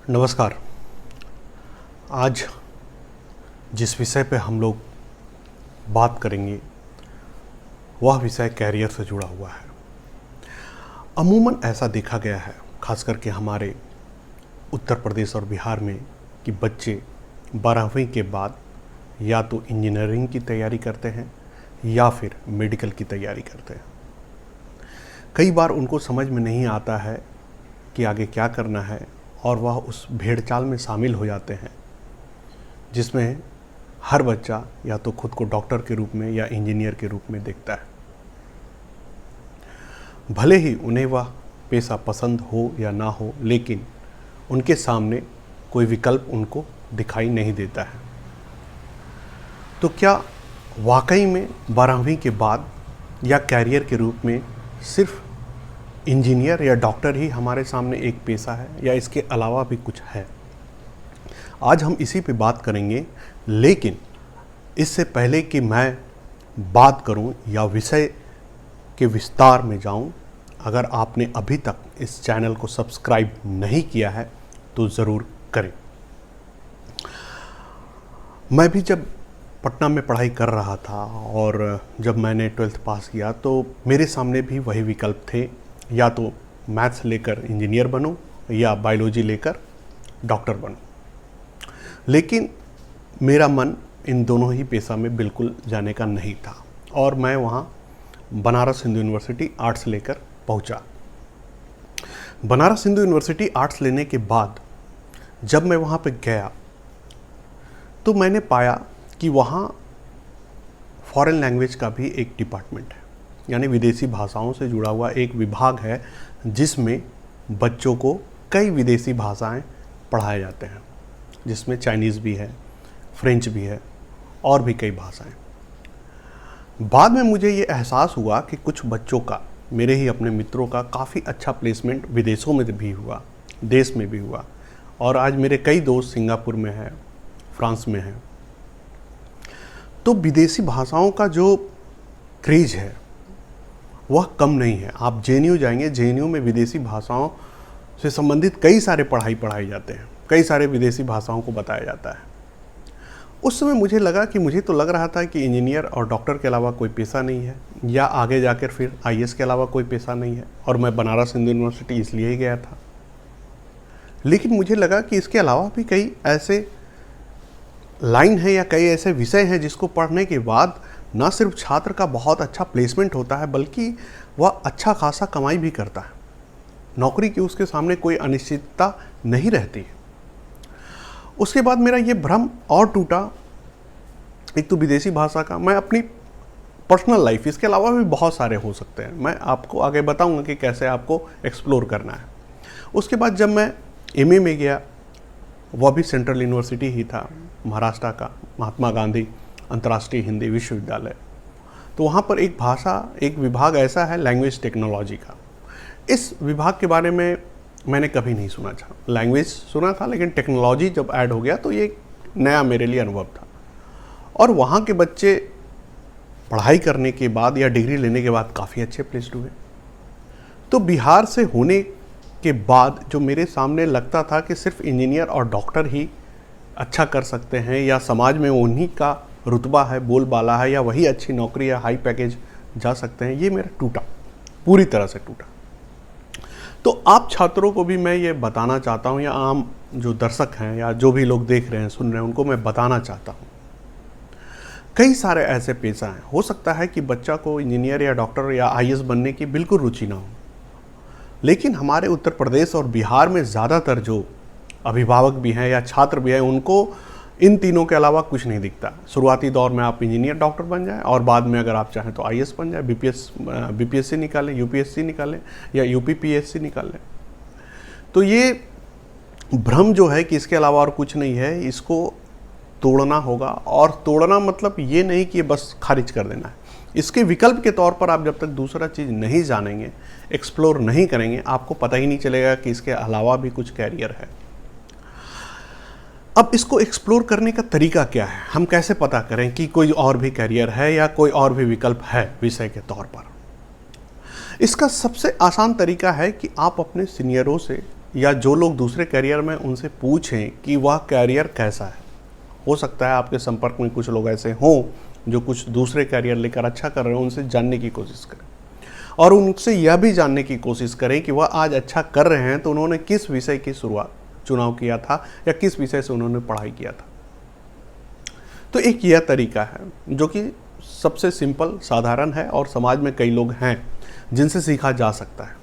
नमस्कार। आज जिस विषय पे हम लोग बात करेंगे वह विषय कैरियर से जुड़ा हुआ है। अमूमन ऐसा देखा गया है, खास करके हमारे उत्तर प्रदेश और बिहार में, कि बच्चे 12वीं के बाद या तो इंजीनियरिंग की तैयारी करते हैं या फिर मेडिकल की तैयारी करते हैं। कई बार उनको समझ में नहीं आता है कि आगे क्या करना है और वह उस भेड़चाल में शामिल हो जाते हैं जिसमें हर बच्चा या तो खुद को डॉक्टर के रूप में या इंजीनियर के रूप में देखता है। भले ही उन्हें वह पेशा पसंद हो या ना हो, लेकिन उनके सामने कोई विकल्प उनको दिखाई नहीं देता है। तो क्या वाकई में 12वीं के बाद या कैरियर के रूप में सिर्फ इंजीनियर या डॉक्टर ही हमारे सामने एक पेशा है, या इसके अलावा भी कुछ है? आज हम इसी पे बात करेंगे। लेकिन इससे पहले कि मैं बात करूं या विषय के विस्तार में जाऊं, अगर आपने अभी तक इस चैनल को सब्सक्राइब नहीं किया है तो ज़रूर करें। मैं भी जब पटना में पढ़ाई कर रहा था और जब मैंने 12th पास किया तो मेरे सामने भी वही विकल्प थे, या तो मैथ्स लेकर इंजीनियर बनूं या बायोलॉजी लेकर डॉक्टर बनूं। लेकिन मेरा मन इन दोनों ही पेशा में बिल्कुल जाने का नहीं था और मैं वहाँ बनारस हिंदू यूनिवर्सिटी आर्ट्स लेकर पहुँचा। बनारस हिंदू यूनिवर्सिटी आर्ट्स लेने के बाद जब मैं वहाँ पे गया तो मैंने पाया कि वहाँ फॉरेन लैंग्वेज का भी एक डिपार्टमेंट है, यानी विदेशी भाषाओं से जुड़ा हुआ एक विभाग है जिसमें बच्चों को कई विदेशी भाषाएं पढ़ाए जाते हैं, जिसमें चाइनीज़ भी है, फ्रेंच भी है और भी कई भाषाएं। बाद में मुझे ये एहसास हुआ कि कुछ बच्चों का, मेरे ही अपने मित्रों का, काफ़ी अच्छा प्लेसमेंट विदेशों में भी हुआ, देश में भी हुआ, और आज मेरे कई दोस्त सिंगापुर में हैं, फ्रांस में हैं। तो विदेशी भाषाओं का जो क्रेज है वह कम नहीं है। आप जेएनयू जाएंगे, जेएनयू में विदेशी भाषाओं से संबंधित कई सारे पढ़ाई जाते हैं, कई सारे विदेशी भाषाओं को बताया जाता है। उस समय मुझे लगा कि मुझे तो लग रहा था कि इंजीनियर और डॉक्टर के अलावा कोई पेशा नहीं है, या आगे जाकर फिर आईएएस के अलावा कोई पेशा नहीं है, और मैं बनारस हिंदू यूनिवर्सिटी इसलिए ही गया था। लेकिन मुझे लगा कि इसके अलावा भी कई ऐसे लाइन है या कई ऐसे विषय हैं जिसको पढ़ने के बाद न सिर्फ छात्र का बहुत अच्छा प्लेसमेंट होता है, बल्कि वह अच्छा खासा कमाई भी करता है। नौकरी की उसके सामने कोई अनिश्चितता नहीं रहती है। उसके बाद मेरा ये भ्रम और टूटा। एक तो विदेशी भाषा का, मैं अपनी पर्सनल लाइफ, इसके अलावा भी बहुत सारे हो सकते हैं, मैं आपको आगे बताऊंगा कि कैसे आपको एक्सप्लोर करना है। उसके बाद जब मैं एमए में गया, वह भी सेंट्रल यूनिवर्सिटी ही था, महाराष्ट्र का महात्मा गांधी अंतर्राष्ट्रीय हिंदी विश्वविद्यालय। तो वहाँ पर एक विभाग ऐसा है लैंग्वेज टेक्नोलॉजी का। इस विभाग के बारे में मैंने कभी नहीं सुना था। लैंग्वेज सुना था, लेकिन टेक्नोलॉजी जब ऐड हो गया तो ये नया मेरे लिए अनुभव था। और वहाँ के बच्चे पढ़ाई करने के बाद या डिग्री लेने के बाद काफ़ी अच्छे प्लेस्ड हुए। तो बिहार से होने के बाद जो मेरे सामने लगता था कि सिर्फ इंजीनियर और डॉक्टर ही अच्छा कर सकते हैं, या समाज में उन्हीं का रुतबा है, बोलबाला है, या वही अच्छी नौकरी या हाई पैकेज जा सकते हैं, ये मेरा टूटा, पूरी तरह से टूटा। तो आप छात्रों को भी मैं ये बताना चाहता हूँ, या आम जो दर्शक हैं या जो भी लोग देख रहे हैं, सुन रहे हैं, उनको मैं बताना चाहता हूँ, कई सारे ऐसे पेशा हैं। हो सकता है कि बच्चा को इंजीनियर या डॉक्टर या आईएएस बनने की बिल्कुल रुचि ना हो, लेकिन हमारे उत्तर प्रदेश और बिहार में ज़्यादातर जो अभिभावक भी हैं या छात्र भी हैं, उनको इन तीनों के अलावा कुछ नहीं दिखता। शुरुआती दौर में आप इंजीनियर डॉक्टर बन जाएं, और बाद में अगर आप चाहें तो आईएएस बन जाए, बीपीएससी निकालें, यूपीएससी निकालें, या यूपीपीएससी निकालें। तो ये भ्रम जो है कि इसके अलावा और कुछ नहीं है, इसको तोड़ना होगा। और तोड़ना मतलब ये नहीं कि बस खारिज कर देना है। इसके विकल्प के तौर पर आप जब तक दूसरा चीज़ नहीं जानेंगे, एक्सप्लोर नहीं करेंगे, आपको पता ही नहीं चलेगा कि इसके अलावा भी कुछ कैरियर है। अब इसको एक्सप्लोर करने का तरीका क्या है? हम कैसे पता करें कि कोई और भी कैरियर है या कोई और भी विकल्प है विषय के तौर पर? इसका सबसे आसान तरीका है कि आप अपने सीनियरों से या जो लोग दूसरे करियर में उनसे पूछें कि वह करियर कैसा है। हो सकता है आपके संपर्क में कुछ लोग ऐसे हों जो कुछ दूसरे करियर लेकर अच्छा कर रहे हो, उनसे जानने की कोशिश करें और उनसे यह भी जानने की कोशिश करें कि वह आज अच्छा कर रहे हैं तो उन्होंने किस विषय की चुनाव किया था या किस विषय से उन्होंने पढ़ाई किया था। तो एक यह तरीका है जो कि सबसे सिंपल, साधारण है और समाज में कई लोग हैं जिनसे सीखा जा सकता है।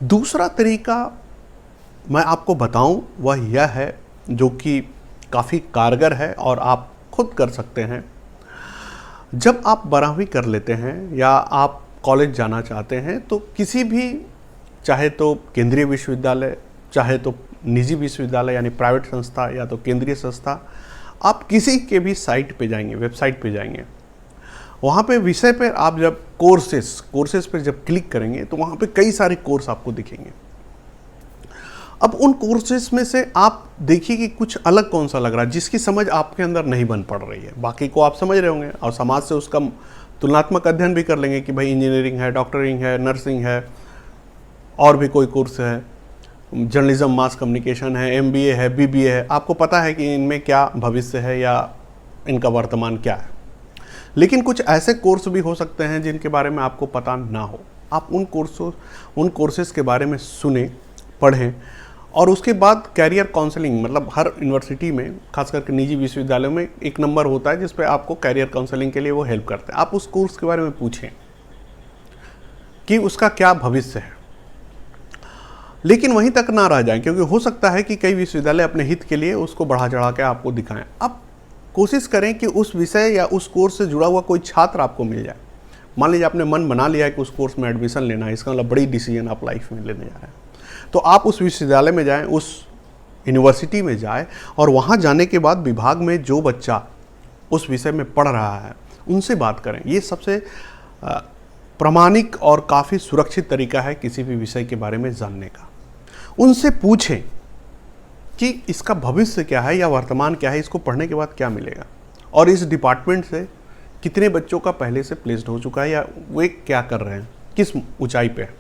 दूसरा तरीका मैं आपको बताऊं वह यह है जो कि काफ़ी कारगर है और आप खुद कर सकते हैं। जब आप 12वीं कर लेते हैं या आप कॉलेज जाना चाहते हैं तो किसी भी, चाहे तो केंद्रीय विश्वविद्यालय, चाहे तो निजी विश्वविद्यालय यानी प्राइवेट संस्था या तो केंद्रीय संस्था, आप किसी के भी साइट पे जाएंगे, वेबसाइट पे जाएंगे, वहाँ पे विषय पर आप जब कोर्सेस पे जब क्लिक करेंगे तो वहाँ पे कई सारे कोर्स आपको दिखेंगे। अब उन कोर्सेस में से आप देखिए कि कुछ अलग कौन सा लग रहा है जिसकी समझ आपके अंदर नहीं बन पड़ रही है। बाकी को आप समझ रहे होंगे और समाज से उसका तुलनात्मक अध्ययन भी कर लेंगे कि भाई इंजीनियरिंग है, डॉक्टरिंग है, नर्सिंग है, और भी कोई कोर्स है, जर्नलिज्म, मास कम्युनिकेशन है, MBA है, BBA है। आपको पता है कि इनमें क्या भविष्य है या इनका वर्तमान क्या है। लेकिन कुछ ऐसे कोर्स भी हो सकते हैं जिनके बारे में आपको पता ना हो। आप उन कोर्सेस के बारे में सुने, पढ़ें और उसके बाद कैरियर काउंसलिंग, मतलब हर यूनिवर्सिटी में, खास करके निजी विश्वविद्यालयों में एक नंबर होता है जिस पे आपको कैरियर काउंसलिंग के लिए वो हेल्प करते हैं। आप उस कोर्स के बारे में पूछें कि उसका क्या भविष्य है, लेकिन वहीं तक ना रह जाएं, क्योंकि हो सकता है कि कई विश्वविद्यालय अपने हित के लिए उसको बढ़ा चढ़ा के आपको दिखाएं। आप कोशिश करें कि उस विषय या उस कोर्स से जुड़ा हुआ कोई छात्र आपको मिल जाए। मान लीजिए आपने मन बना लिया है कि उस कोर्स में एडमिशन लेना है, इसका मतलब बड़ी डिसीजन आप लाइफ में लेने जा रहे हैं, तो आप उस विश्वविद्यालय में जाएं, उस यूनिवर्सिटी में जाएं और वहाँ जाने के बाद विभाग में जो बच्चा उस विषय में पढ़ रहा है उनसे बात करें। ये सबसे प्रामाणिक और काफ़ी सुरक्षित तरीका है किसी भी विषय के बारे में जानने का। उनसे पूछें कि इसका भविष्य क्या है या वर्तमान क्या है, इसको पढ़ने के बाद क्या मिलेगा और इस डिपार्टमेंट से कितने बच्चों का पहले से प्लेस्ड हो चुका है या वे क्या कर रहे हैं, किस ऊंचाई पे है।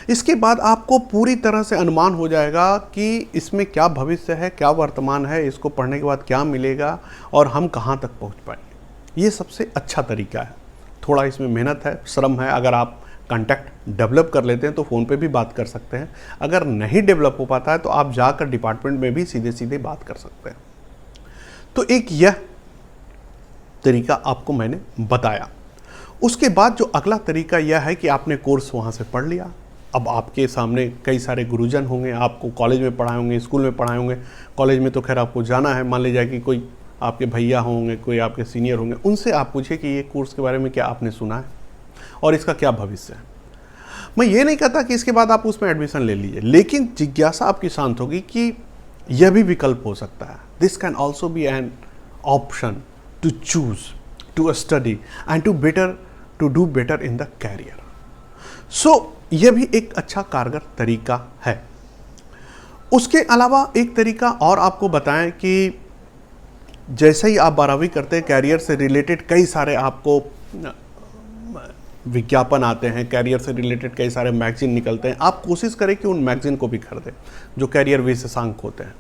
इसके बाद आपको पूरी तरह से अनुमान हो जाएगा कि इसमें क्या भविष्य है, क्या वर्तमान है, इसको पढ़ने के बाद क्या मिलेगा और हम कहाँ तक पहुँच पाएंगे। ये सबसे अच्छा तरीका है। थोड़ा इसमें मेहनत है, श्रम है। अगर आप कॉन्टैक्ट डेवलप कर लेते हैं तो फ़ोन पे भी बात कर सकते हैं। अगर नहीं डेवलप हो पाता है तो आप जाकर डिपार्टमेंट में भी सीधे सीधे बात कर सकते हैं। तो एक यह तरीका आपको मैंने बताया। उसके बाद जो अगला तरीका यह है कि आपने कोर्स वहाँ से पढ़ लिया। अब आपके सामने कई सारे गुरुजन होंगे, आपको कॉलेज में पढ़ाए होंगे, स्कूल में पढ़ाए होंगे। कॉलेज में तो खैर आपको जाना है, मान लीजिए कि कोई आपके भैया होंगे, कोई आपके सीनियर होंगे, उनसे आप पूछिए कि ये कोर्स के बारे में क्या आपने सुना है और इसका क्या भविष्य है। मैं ये नहीं कहता कि इसके बाद आप उसमें एडमिशन ले लीजिए, लेकिन जिज्ञासा आपकी शांत होगी कि यह भी विकल्प हो सकता है। This can also be an option to choose to study and to do better in the career. So यह भी एक अच्छा कारगर तरीका है। उसके अलावा एक तरीका और आपको बताएं कि जैसे ही आप 12वीं करते हैं, कैरियर से रिलेटेड कई सारे आपको विज्ञापन आते हैं, कैरियर से रिलेटेड कई सारे मैगजीन निकलते हैं। आप कोशिश करें कि उन मैगजीन को भी खरीदें जो कैरियर विशेषांक होते हैं।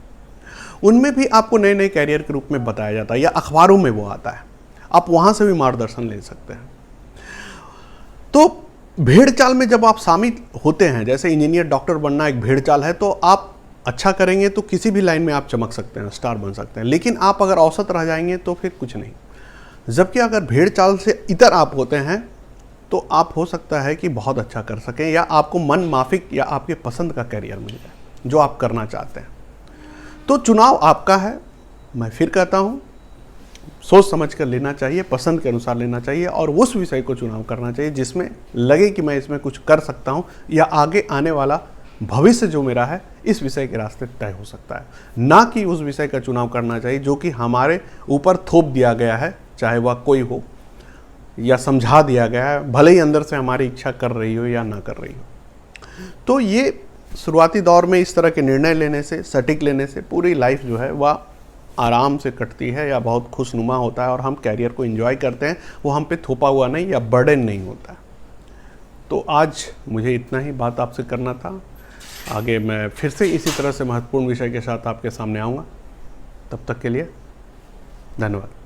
उनमें भी आपको नए नए कैरियर के रूप में बताया जाता है या अखबारों में वो आता है। आप वहाँ से भी मार्गदर्शन ले सकते हैं। तो भेड़ चाल में जब आप शामिल होते हैं, जैसे इंजीनियर, डॉक्टर बनना एक भेड़ चाल है, तो आप अच्छा करेंगे तो किसी भी लाइन में आप चमक सकते हैं, स्टार बन सकते हैं। लेकिन आप अगर औसत रह जाएंगे तो फिर कुछ नहीं। जबकि अगर भेड़ चाल से इतर आप होते हैं तो आप हो सकता है कि बहुत अच्छा कर सकें या आपको मन माफिक या आपके पसंद का करियर मिल जाए जो आप करना चाहते हैं। तो चुनाव आपका है। मैं फिर कहता हूँ, सोच समझ कर लेना चाहिए, पसंद के अनुसार लेना चाहिए और उस विषय को चुनाव करना चाहिए जिसमें लगे कि मैं इसमें कुछ कर सकता हूँ या आगे आने वाला भविष्य जो मेरा है इस विषय के रास्ते तय हो सकता है। ना कि उस विषय का चुनाव करना चाहिए जो कि हमारे ऊपर थोप दिया गया है, चाहे वह कोई हो या समझा दिया गया है, भले ही अंदर से हमारी इच्छा कर रही हो या ना कर रही हो। तो ये शुरुआती दौर में इस तरह के निर्णय लेने से, सटीक लेने से पूरी लाइफ जो है वह आराम से कटती है या बहुत खुशनुमा होता है और हम कैरियर को एंजॉय करते हैं। वो हम पे थोपा हुआ नहीं या बर्डन नहीं होता। तो आज मुझे इतना ही बात आपसे करना था। आगे मैं फिर से इसी तरह से महत्वपूर्ण विषय के साथ आपके सामने आऊँगा। तब तक के लिए धन्यवाद।